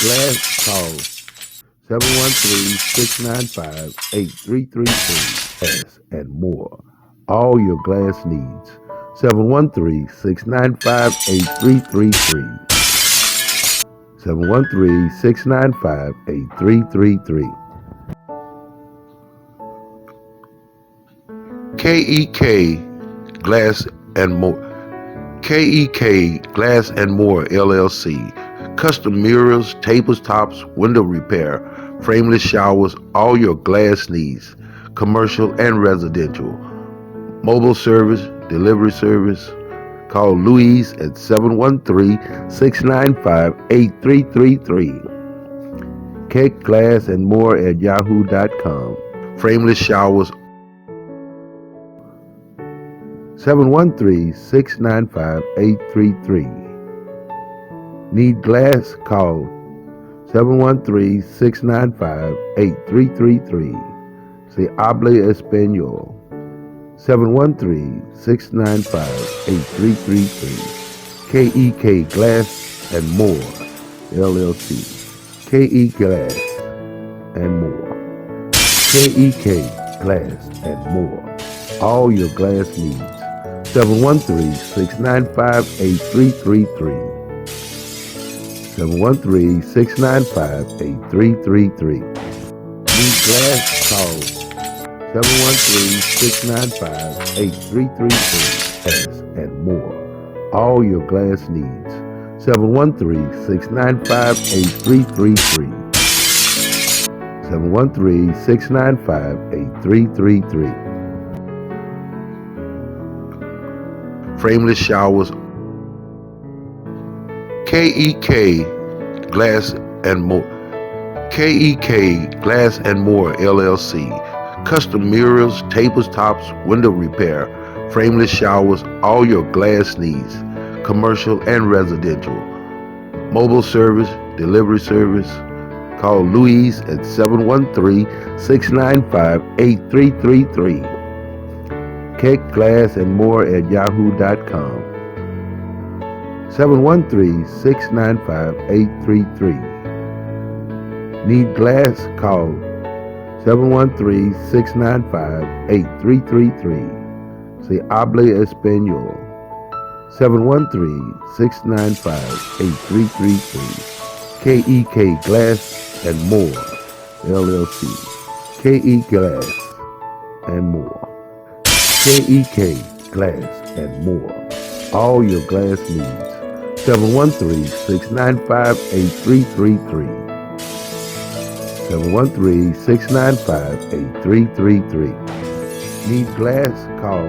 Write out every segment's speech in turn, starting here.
Glass, call 713-695-8333. Glass and more. All your glass needs. 713-695-8333. 713-695-8333. Kek Glass and More. Kek Glass and More LLC. Custom mirrors, tabletops, window repair, frameless showers, all your glass needs, commercial and residential. Mobile service, delivery service. Call Louise at 713-695-8333. Kek Glass and More at yahoo.com. Frameless showers. 713-695-8333. Need glass? Call 713-695-8333. Se habla español. 713-695-8333. Kek Glass and More LLC. Kek Glass and More. Kek Glass and More. All your glass needs. 713-695-8333. 713-695-8333. Need glass? Call 713-695-8333. Glass and more. All your glass needs. 713-695-8333. 713-695-8333. Frameless showers. Kek Glass and More. Kek Glass and More LLC. Custom mirrors, tabletops, window repair, frameless showers, all your glass needs, commercial and residential. Mobile service, delivery service. Call Louise at 713-695-8333. Kek Glass and More at yahoo.com. 713-695-8333. Need glass? Call 713-695-8333. Se habla español. 713-695-8333. Kek Glass and More LLC. Kek Glass and More. Kek Glass and More. All your glass needs. 713-695-8333. 713-695-8333. Need glass? Call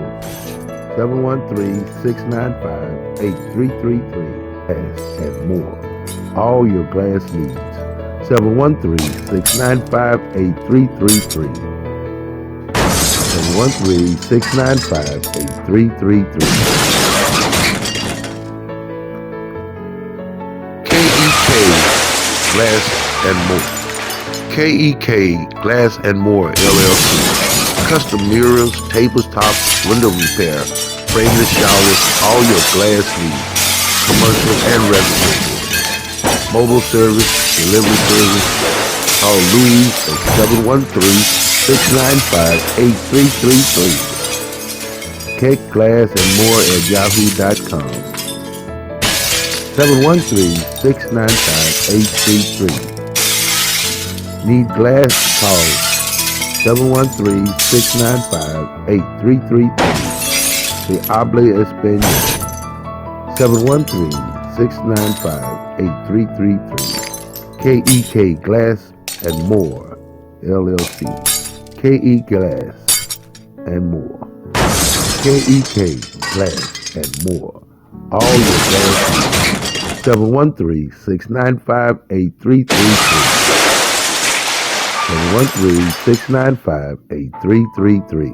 713-695-8333. Glass and more. All your glass needs. 713-695-8333. 713-695-8333. Glass and More. Kek Glass and More LLC. Custom mirrors, tabletops, window repair, frameless showers, all your glass needs, commercial and residential. Mobile service, delivery service. Call Louise at 713-695-8333. Kek Glass and More at yahoo.com. 713-695-8333. Need glass? Call 713-695-8333. Se habla español. 713-695-8333. Kek Glass and More LLC. Kek Glass and More. Kek Glass and More. All your glass needs. 713-695-8333. 713-695-8333.